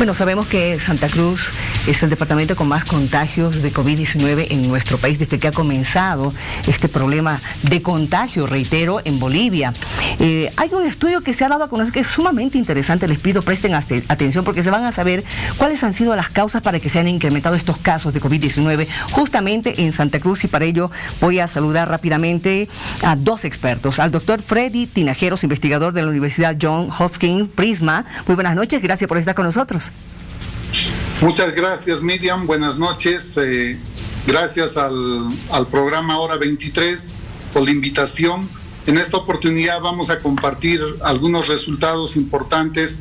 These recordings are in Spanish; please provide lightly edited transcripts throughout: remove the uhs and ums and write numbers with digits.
Bueno, sabemos que Santa Cruz es el departamento con más contagios de COVID-19 en nuestro país desde que ha comenzado este problema de contagio, reitero, en Bolivia. Hay un estudio que se ha dado a conocer que es sumamente interesante. Les pido presten atención porque se van a saber cuáles han sido las causas para que se han incrementado estos casos de COVID-19 justamente en Santa Cruz, y para ello voy a saludar rápidamente a dos expertos, al doctor Freddy Tinajeros, investigador de la Universidad Johns Hopkins Prisma. Muy buenas noches, gracias por estar con nosotros. Muchas gracias, Miriam, buenas noches. Gracias al programa Hora 23 por la invitación. En esta oportunidad vamos a compartir algunos resultados importantes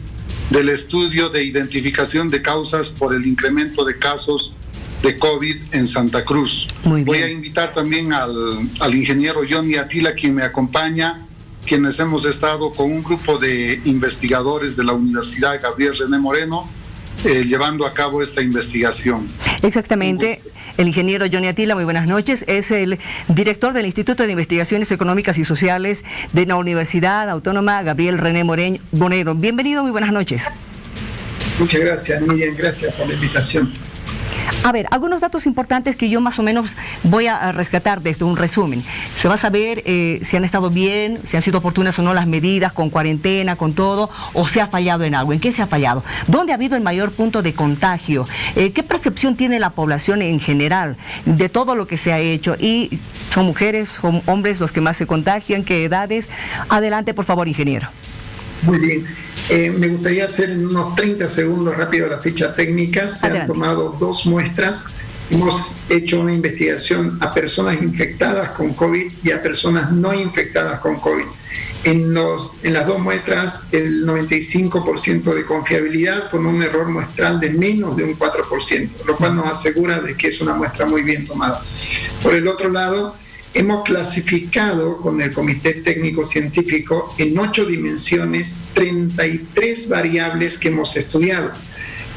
del estudio de identificación de causas por el incremento de casos de COVID en Santa Cruz. Voy a invitar también al ingeniero Johnny Atila, quien me acompaña, quienes hemos estado con un grupo de investigadores de la Universidad Gabriel René Moreno, llevando a cabo esta investigación. Exactamente. El ingeniero Johnny Atila, muy buenas noches, es el director del Instituto de Investigaciones Económicas y Sociales de la Universidad Autónoma Gabriel René Moreno. Bienvenido, muy buenas noches. Muchas gracias, Miriam, gracias por la invitación. A ver, algunos datos importantes que yo más o menos voy a rescatar de esto, un resumen. Se va a saber si han estado bien, si han sido oportunas o no las medidas, con cuarentena, con todo, o se ha fallado en algo. ¿En qué se ha fallado? ¿Dónde ha habido el mayor punto de contagio? ¿Qué percepción tiene la población en general de todo lo que se ha hecho? ¿Y son mujeres, son hombres los que más se contagian? ¿Qué edades? Adelante, por favor, ingeniero. Muy bien. Me gustaría hacer en unos 30 segundos rápido la ficha técnica. Se han tomado 2 muestras. Hemos hecho una investigación a personas infectadas con COVID y a personas no infectadas con COVID. En las 2 muestras, el 95% de confiabilidad con un error muestral de menos de un 4%, lo cual nos asegura de que es una muestra muy bien tomada. Por el otro lado, hemos clasificado con el Comité Técnico Científico en 8 dimensiones 33 variables que hemos estudiado.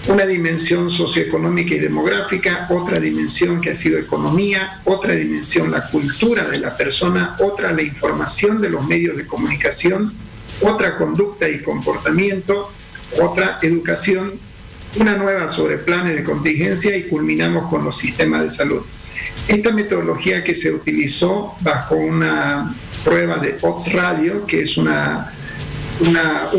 Una dimensión socioeconómica y demográfica, otra dimensión que ha sido economía, otra dimensión la cultura de la persona, otra la información de los medios de comunicación, otra conducta y comportamiento, otra educación, una nueva sobre planes de contingencia y culminamos con los sistemas de salud. Esta metodología que se utilizó bajo una prueba de odds radio, que es un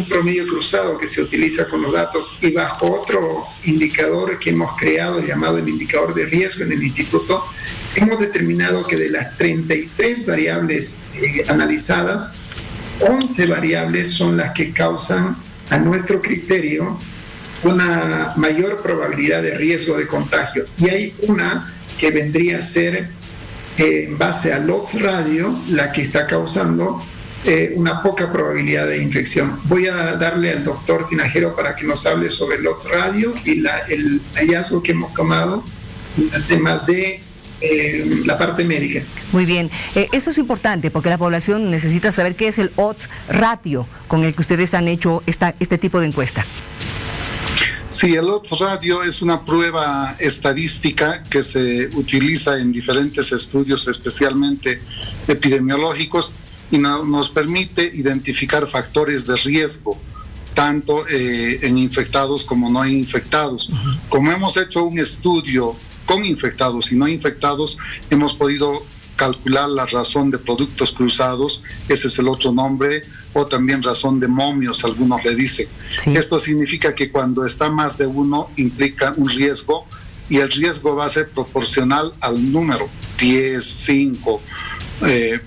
promedio cruzado que se utiliza con los datos, y bajo otro indicador que hemos creado llamado el indicador de riesgo en el instituto, hemos determinado que de las 33 variables analizadas, 11 variables son las que causan, a nuestro criterio, una mayor probabilidad de riesgo de contagio. Y hay una que vendría a ser, en base al odds radio, la que está causando una poca probabilidad de infección. Voy a darle al doctor Tinajero para que nos hable sobre el odds radio y el hallazgo que hemos tomado en el tema de la parte médica. Muy bien, eso es importante porque la población necesita saber qué es el odds ratio con el que ustedes han hecho este tipo de encuesta. Sí, el odds radio es una prueba estadística que se utiliza en diferentes estudios, especialmente epidemiológicos, y nos permite identificar factores de riesgo, tanto en infectados como no infectados. Como hemos hecho un estudio con infectados y no infectados, hemos podido calcular la razón de productos cruzados, ese es el otro nombre, o también razón de momios, algunos le dicen. Sí. Esto significa que cuando está más de uno implica un riesgo, y el riesgo va a ser proporcional al número, 10, 5,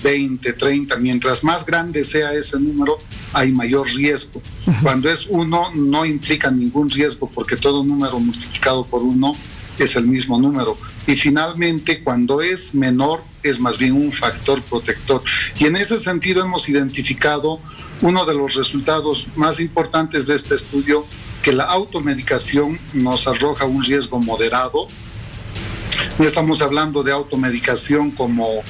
20, 30, mientras más grande sea ese número, hay mayor riesgo. Cuando es 1 no implica ningún riesgo porque todo número multiplicado por 1 es el mismo número. Y finalmente, cuando es menor, es más bien un factor protector. Y en ese sentido hemos identificado uno de los resultados más importantes de este estudio, que la automedicación nos arroja un riesgo moderado. No estamos hablando de automedicación como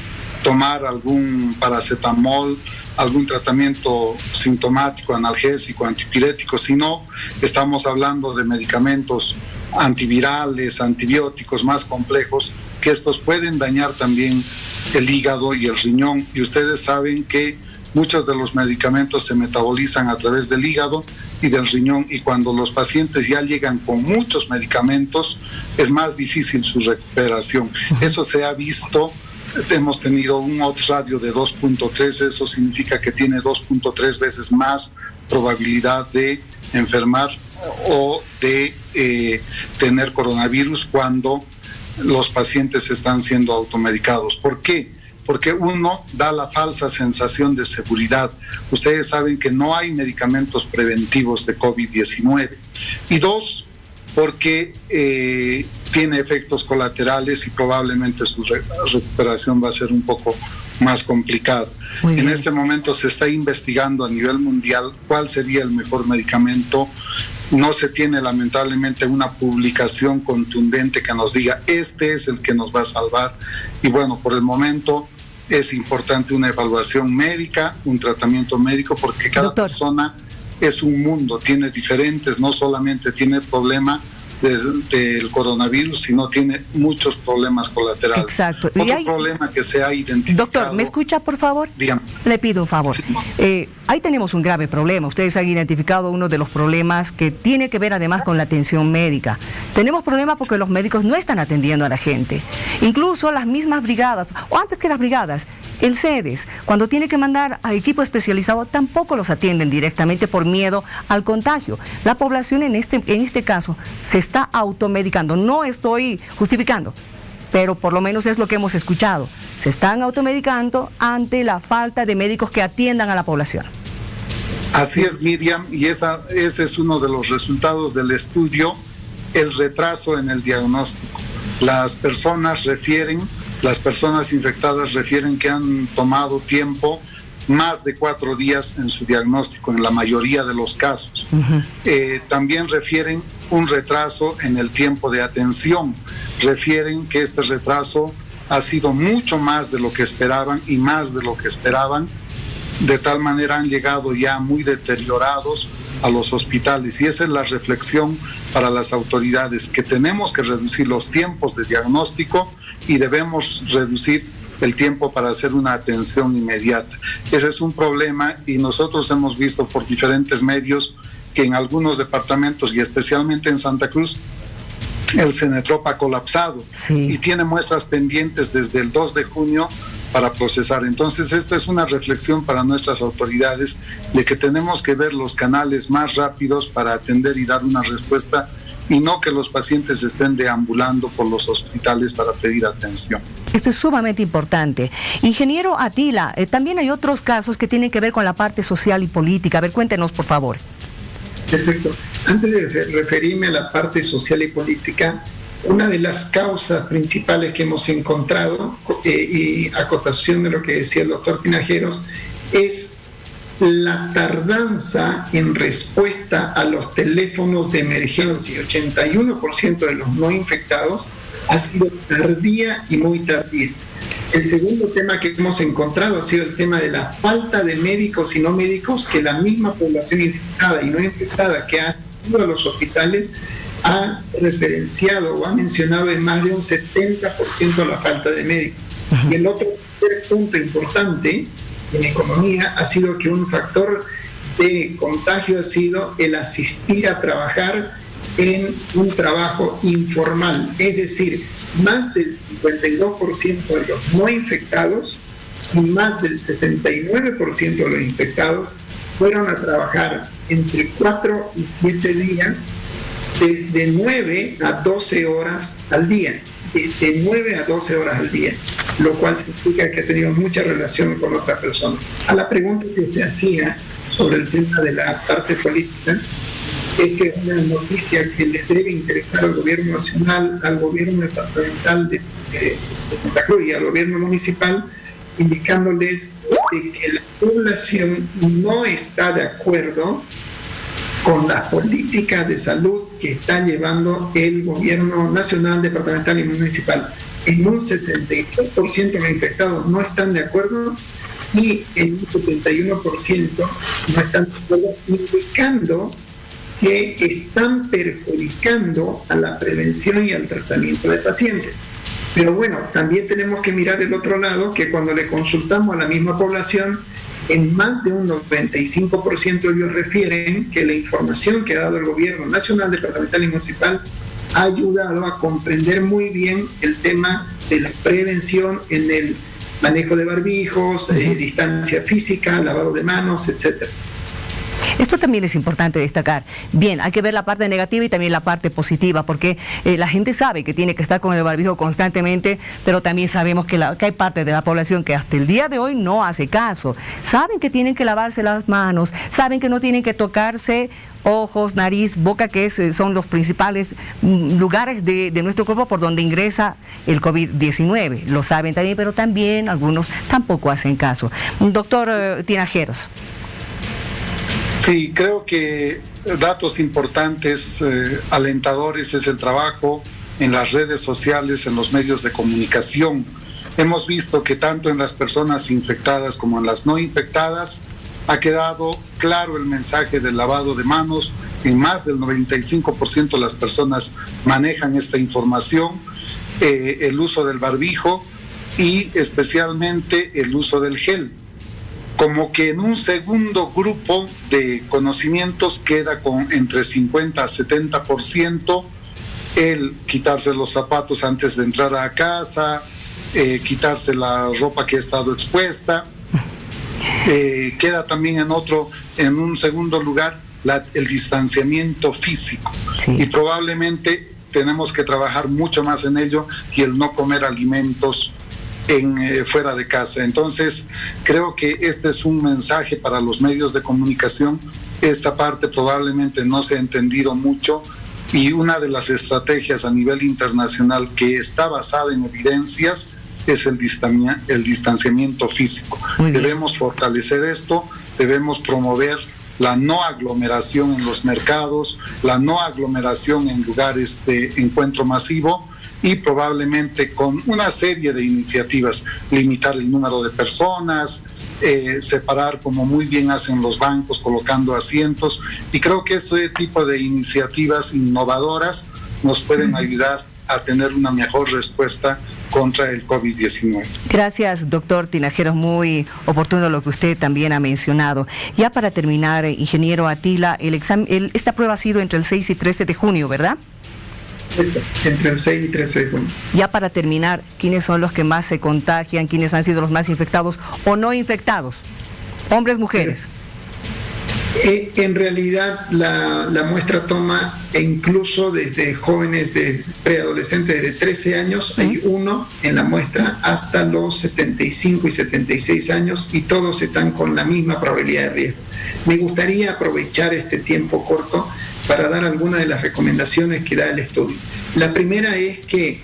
tomar algún paracetamol, algún tratamiento sintomático, analgésico, antipirético, sino estamos hablando de medicamentos antivirales, antibióticos más complejos, que estos pueden dañar también el hígado y el riñón, y ustedes saben que muchos de los medicamentos se metabolizan a través del hígado y del riñón, y cuando los pacientes ya llegan con muchos medicamentos es más difícil su recuperación. Eso se ha visto. Hemos tenido un odds radio de 2.3, eso significa que tiene 2.3 veces más probabilidad de enfermar o de tener coronavirus cuando los pacientes están siendo automedicados. ¿Por qué? Porque uno, da la falsa sensación de seguridad. Ustedes saben que no hay medicamentos preventivos de COVID-19. Y dos, porque tiene efectos colaterales y probablemente su recuperación va a ser un poco más complicada. En este momento se está investigando a nivel mundial cuál sería el mejor medicamento. No se tiene lamentablemente una publicación contundente que nos diga este es el que nos va a salvar. Y bueno, por el momento es importante una evaluación médica, un tratamiento médico, porque cada persona es un mundo, tiene diferentes, no solamente tiene el problema del coronavirus, sino tiene muchos problemas colaterales. Exacto. Otro problema que se ha identificado... Doctor, ¿me escucha, por favor? Dígame. Le pido un favor. Sí. Ahí tenemos un grave problema. Ustedes han identificado uno de los problemas que tiene que ver además con la atención médica. Tenemos problemas porque los médicos no están atendiendo a la gente. Incluso las mismas brigadas, o antes que las brigadas, el CEDES, cuando tiene que mandar a equipo especializado, tampoco los atienden directamente por miedo al contagio. La población en este caso se está automedicando. No estoy justificando, pero por lo menos es lo que hemos escuchado. Se están automedicando ante la falta de médicos que atiendan a la población. Así es, Miriam, y ese es uno de los resultados del estudio, el retraso en el diagnóstico. Las personas infectadas refieren que han tomado tiempo, más de 4 días en su diagnóstico, en la mayoría de los casos. También refieren un retraso en el tiempo de atención. Refieren que este retraso ha sido mucho más de lo que esperaban y más de lo que esperaban. De tal manera han llegado ya muy deteriorados a los hospitales. Y esa es la reflexión para las autoridades, que tenemos que reducir los tiempos de diagnóstico y debemos reducir el tiempo para hacer una atención inmediata. Ese es un problema y nosotros hemos visto por diferentes medios que en algunos departamentos y especialmente en Santa Cruz el Cenetrop ha colapsado y tiene muestras pendientes desde el 2 de junio para procesar. Entonces esta es una reflexión para nuestras autoridades de que tenemos que ver los canales más rápidos para atender y dar una respuesta y no que los pacientes estén deambulando por los hospitales para pedir atención. Esto es sumamente importante. Ingeniero Atila, también hay otros casos que tienen que ver con la parte social y política. A ver, cuéntenos, por favor. Perfecto. Antes de referirme a la parte social y política, una de las causas principales que hemos encontrado, y acotación de lo que decía el doctor Tinajeros, es la tardanza en respuesta a los teléfonos de emergencia. 81% de los no infectados ha sido tardía y muy tardía. El segundo tema que hemos encontrado ha sido el tema de la falta de médicos y no médicos, que la misma población infectada y no infectada que ha ido a los hospitales ha referenciado o ha mencionado en más de un 70% la falta de médicos. Y el otro punto importante en economía ha sido que un factor de contagio ha sido el asistir a trabajar en un trabajo informal, es decir, más del 52% de los no infectados y más del 69% de los infectados fueron a trabajar entre 4 y 7 días, desde 9 a 12 horas al día. Desde 9 a 12 horas al día, lo cual significa que ha tenido mucha relación con otra persona. A la pregunta que usted hacía sobre el tema de la parte política, es que es una noticia que les debe interesar al gobierno nacional, al gobierno departamental de Santa Cruz y al gobierno municipal, indicándoles de que la población no está de acuerdo con las políticas de salud que está llevando el gobierno nacional, departamental y municipal. En un 62% de los infectados no están de acuerdo y en un 71% no están de acuerdo, indicando que están perjudicando a la prevención y al tratamiento de pacientes. Pero bueno, también tenemos que mirar el otro lado, que cuando le consultamos a la misma población, en más de un 95% ellos refieren que la información que ha dado el gobierno nacional, departamental y municipal ha ayudado a comprender muy bien el tema de la prevención en el manejo de barbijos, distancia física, lavado de manos, etcétera. Esto también es importante destacar. Bien, hay que ver la parte negativa y también la parte positiva, porque la gente sabe que tiene que estar con el barbijo constantemente, pero también sabemos que hay parte de la población que hasta el día de hoy no hace caso. Saben que tienen que lavarse las manos, saben que no tienen que tocarse ojos, nariz, boca, que son los principales lugares de nuestro cuerpo por donde ingresa el COVID-19. Lo saben también, pero también algunos tampoco hacen caso. Doctor Tinajeros. Sí, creo que datos importantes, alentadores, es el trabajo en las redes sociales, en los medios de comunicación. Hemos visto que tanto en las personas infectadas como en las no infectadas ha quedado claro el mensaje del lavado de manos. En más del 95% de las personas manejan esta información, el uso del barbijo y especialmente el uso del gel. Como que en un segundo grupo de conocimientos queda con entre 50 a 70% el quitarse los zapatos antes de entrar a casa, quitarse la ropa que ha estado expuesta. Queda también en un segundo lugar, el distanciamiento físico. Sí. Y probablemente tenemos que trabajar mucho más en ello, y el no comer alimentos fuera de casa. Entonces, creo que este es un mensaje para los medios de comunicación. Esta parte probablemente no se ha entendido mucho, y una de las estrategias a nivel internacional que está basada en evidencias es el distanciamiento físico. Debemos fortalecer esto, debemos promover la no aglomeración en los mercados, la no aglomeración en lugares de encuentro masivo, y probablemente con una serie de iniciativas, limitar el número de personas, separar como muy bien hacen los bancos, colocando asientos, y creo que ese tipo de iniciativas innovadoras nos pueden ayudar a tener una mejor respuesta contra el COVID-19. Gracias, doctor Tinajeros, muy oportuno lo que usted también ha mencionado. Ya para terminar, ingeniero Atila, esta prueba ha sido entre el 6 y 13 de junio, ¿verdad? Entre el 6 y 13 de junio. Ya para terminar, ¿quiénes son los que más se contagian? ¿Quiénes han sido los más infectados o no infectados? ¿Hombres, mujeres? En realidad la muestra toma incluso desde jóvenes, de preadolescentes de 13 años, hay uno en la muestra, hasta los 75 y 76 años, y todos están con la misma probabilidad de riesgo. Me gustaría aprovechar este tiempo corto para dar algunas de las recomendaciones que da el estudio. La primera es que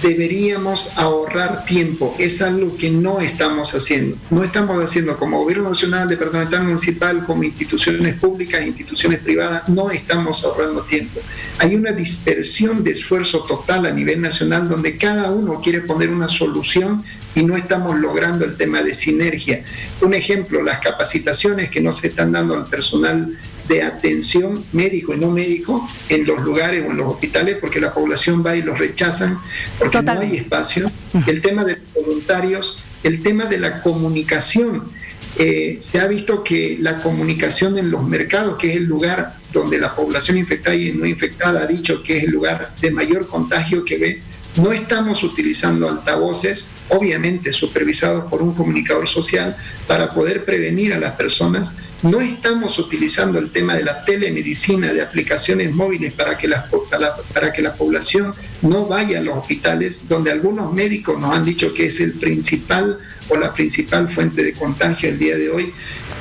deberíamos ahorrar tiempo. Es algo que no estamos haciendo. No estamos haciendo como gobierno nacional, departamental, municipal, como instituciones públicas, instituciones privadas, no estamos ahorrando tiempo. Hay una dispersión de esfuerzo total a nivel nacional donde cada uno quiere poner una solución y no estamos logrando el tema de sinergia. Un ejemplo, las capacitaciones que no se están dando al personal de atención médico y no médico en los lugares o en los hospitales, porque la población va y los rechazan porque Totalmente. No hay espacio. El tema de los voluntarios, el tema de la comunicación. Se ha visto que la comunicación en los mercados, que es el lugar donde la población infectada y no infectada ha dicho que es el lugar de mayor contagio que ve, no estamos utilizando altavoces, obviamente supervisados por un comunicador social, para poder prevenir a las personas. No estamos utilizando el tema de la telemedicina, de aplicaciones móviles para que la población no vaya a los hospitales, donde algunos médicos nos han dicho que es el principal o la principal fuente de contagio el día de hoy.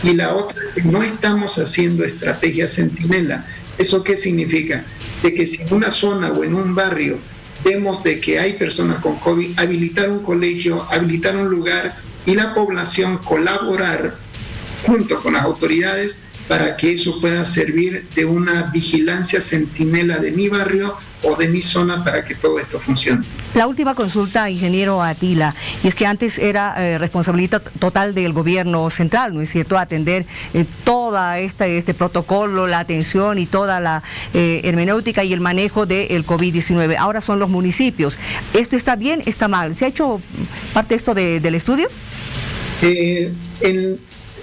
Y la otra, no estamos haciendo estrategia centinela. ¿Eso qué significa? De que si en una zona o en un barrio vemos de que hay personas con COVID, habilitar un colegio, habilitar un lugar, y la población colaborar junto con las autoridades para que eso pueda servir de una vigilancia centinela de mi barrio o de mi zona para que todo esto funcione. La última consulta, ingeniero Atila, y es que antes era responsabilidad total del gobierno central, ¿no es cierto?, atender toda este protocolo, la atención y toda la hermenéutica y el manejo del COVID-19. Ahora son los municipios. ¿Esto está bien, está mal? ¿Se ha hecho parte de esto del estudio?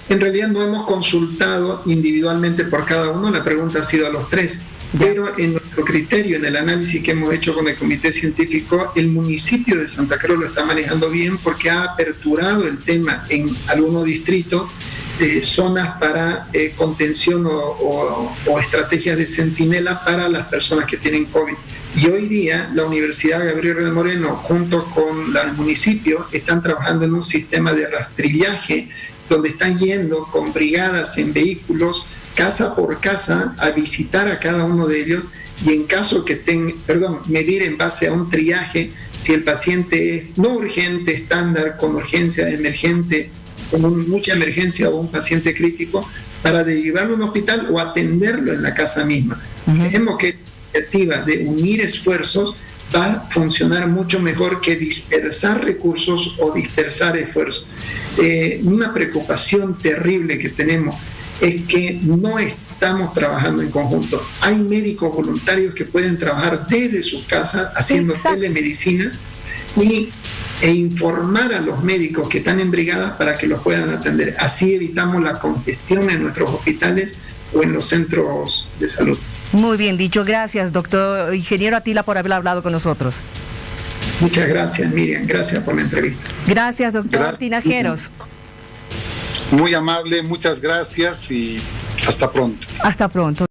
En realidad no hemos consultado individualmente por cada uno, la pregunta ha sido a los 3, pero en nuestro criterio, en el análisis que hemos hecho con el comité científico, el municipio de Santa Cruz lo está manejando bien porque ha aperturado el tema en algunos distritos, zonas para contención o estrategias de centinela para las personas que tienen COVID. Y hoy día la Universidad Gabriel Moreno junto con el municipio están trabajando en un sistema de rastrillaje donde están yendo con brigadas en vehículos casa por casa a visitar a cada uno de ellos y en caso que medir en base a un triaje si el paciente es no urgente, estándar, con urgencia, emergente, con mucha emergencia o un paciente crítico, para derivarlo a un hospital o atenderlo en la casa misma. Creemos que la iniciativa de unir esfuerzos va a funcionar mucho mejor que dispersar recursos o dispersar esfuerzos. Una preocupación terrible que tenemos es que no estamos trabajando en conjunto. Hay médicos voluntarios que pueden trabajar desde sus casas haciendo telemedicina e informar a los médicos que están en brigadas para que los puedan atender. Así evitamos la congestión en nuestros hospitales o en los centros de salud. Muy bien dicho. Gracias, doctor ingeniero Atila, por haber hablado con nosotros. Muchas gracias, Miriam. Gracias por la entrevista. Gracias, doctor Tinajeros. Muy amable, muchas gracias y hasta pronto. Hasta pronto.